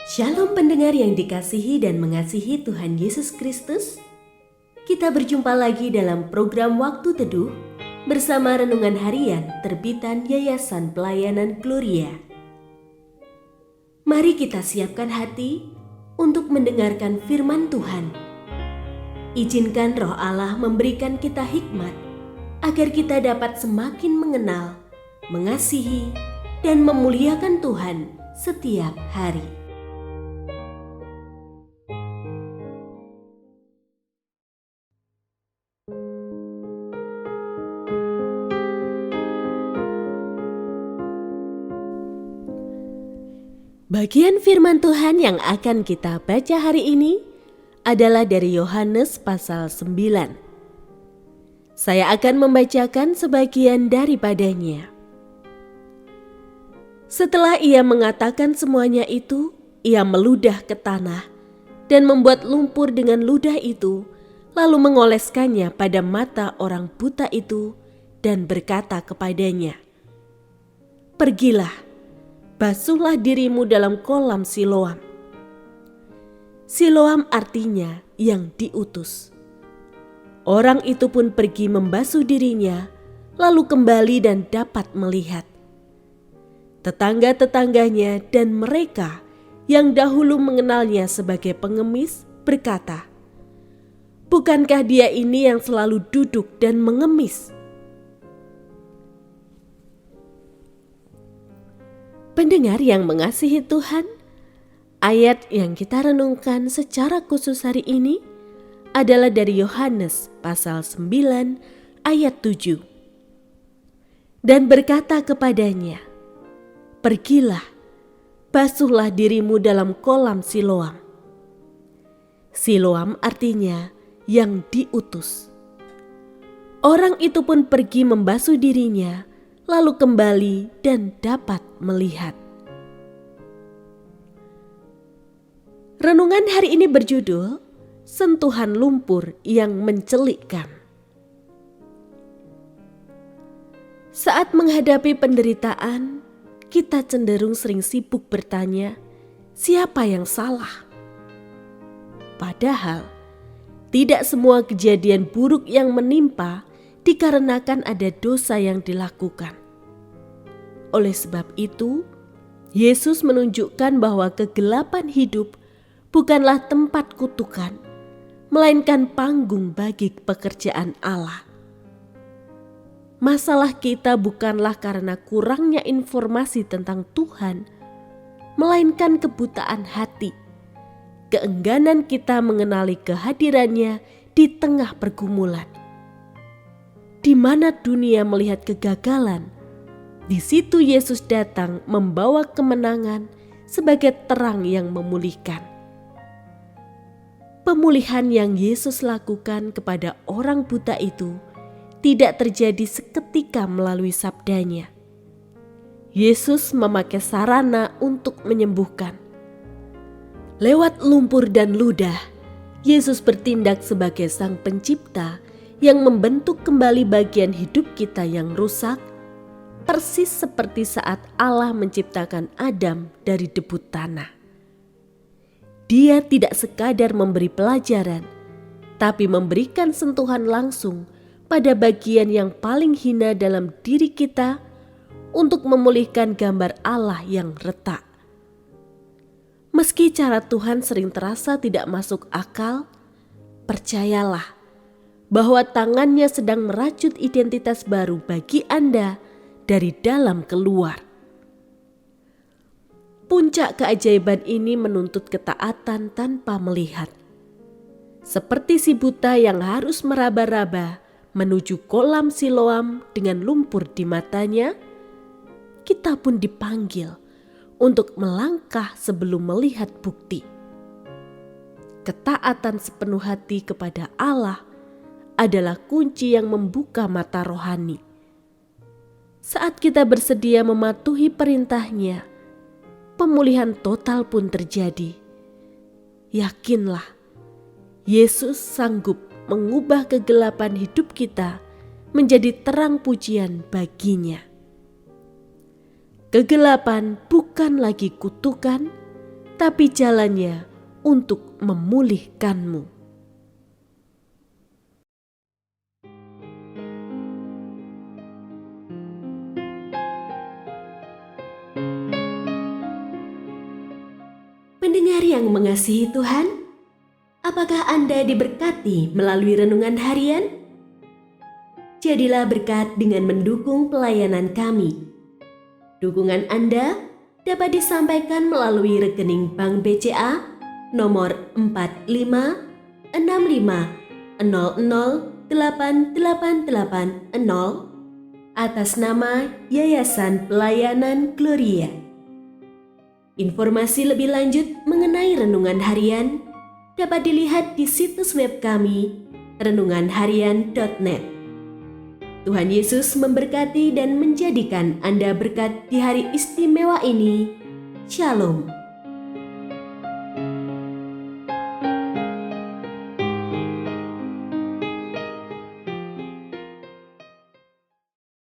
Shalom pendengar yang dikasihi dan mengasihi Tuhan Yesus Kristus. Kita berjumpa lagi dalam program Waktu Teduh bersama Renungan Harian terbitan Yayasan Pelayanan Gloria. Mari kita siapkan hati untuk mendengarkan firman Tuhan. Izinkan Roh Allah memberikan kita hikmat agar kita dapat semakin mengenal, mengasihi, dan memuliakan Tuhan setiap hari. Bagian firman Tuhan yang akan kita baca hari ini adalah dari Yohanes pasal 9. Saya akan membacakan sebagian daripadanya. Setelah ia mengatakan semuanya itu, ia meludah ke tanah dan membuat lumpur dengan ludah itu, lalu mengoleskannya pada mata orang buta itu dan berkata kepadanya, "Pergilah, basuhlah dirimu dalam kolam Siloam." Siloam artinya yang diutus. Orang itu pun pergi membasuh dirinya, lalu kembali dan dapat melihat. Tetangga-tetangganya dan mereka yang dahulu mengenalnya sebagai pengemis berkata, "Bukankah dia ini yang selalu duduk dan mengemis?" Pendengar yang mengasihi Tuhan, ayat yang kita renungkan secara khusus hari ini adalah dari Yohanes pasal 9 ayat 7. Dan berkata kepadanya, "Pergilah, basuhlah dirimu dalam kolam Siloam." Siloam artinya yang diutus. Orang itu pun pergi membasuh dirinya, lalu kembali dan dapat melihat. Renungan hari ini berjudul Sentuhan Lumpur yang Mencelikkan. Saat menghadapi penderitaan, kita cenderung sering sibuk bertanya, siapa yang salah? Padahal, tidak semua kejadian buruk yang menimpa dikarenakan ada dosa yang dilakukan. Oleh sebab itu, Yesus menunjukkan bahwa kegelapan hidup bukanlah tempat kutukan, melainkan panggung bagi pekerjaan Allah. Masalah kita bukanlah karena kurangnya informasi tentang Tuhan, melainkan kebutaan hati, keengganan kita mengenali kehadirannya di tengah pergumulan. Di mana dunia melihat kegagalan, di situ Yesus datang membawa kemenangan sebagai terang yang memulihkan. Pemulihan yang Yesus lakukan kepada orang buta itu tidak terjadi seketika melalui sabdanya. Yesus memakai sarana untuk menyembuhkan. Lewat lumpur dan ludah, Yesus bertindak sebagai Sang Pencipta yang membentuk kembali bagian hidup kita yang rusak, persis seperti saat Allah menciptakan Adam dari debu tanah. Dia tidak sekadar memberi pelajaran, tapi memberikan sentuhan langsung pada bagian yang paling hina dalam diri kita untuk memulihkan gambar Allah yang retak. Meski cara Tuhan sering terasa tidak masuk akal, percayalah bahwa tangannya sedang merajut identitas baru bagi Anda dari dalam keluar. Puncak keajaiban ini menuntut ketaatan tanpa melihat. Seperti si buta yang harus meraba-raba menuju kolam Siloam dengan lumpur di matanya, kita pun dipanggil untuk melangkah sebelum melihat bukti. Ketaatan sepenuh hati kepada Allah adalah kunci yang membuka mata rohani. Saat kita bersedia mematuhi perintahnya, pemulihan total pun terjadi. Yakinlah, Yesus sanggup mengubah kegelapan hidup kita menjadi terang pujian baginya. Kegelapan bukan lagi kutukan, tapi jalannya untuk memulihkanmu. Pendengar yang mengasihi Tuhan, apakah Anda diberkati melalui renungan harian? Jadilah berkat dengan mendukung pelayanan kami. Dukungan Anda dapat disampaikan melalui rekening Bank BCA nomor 4565008880 atas nama Yayasan Pelayanan Gloria. Informasi lebih lanjut mengenai renungan harian dapat dilihat di situs web kami renunganharian.net. Tuhan Yesus memberkati dan menjadikan Anda berkat di hari istimewa ini. Shalom.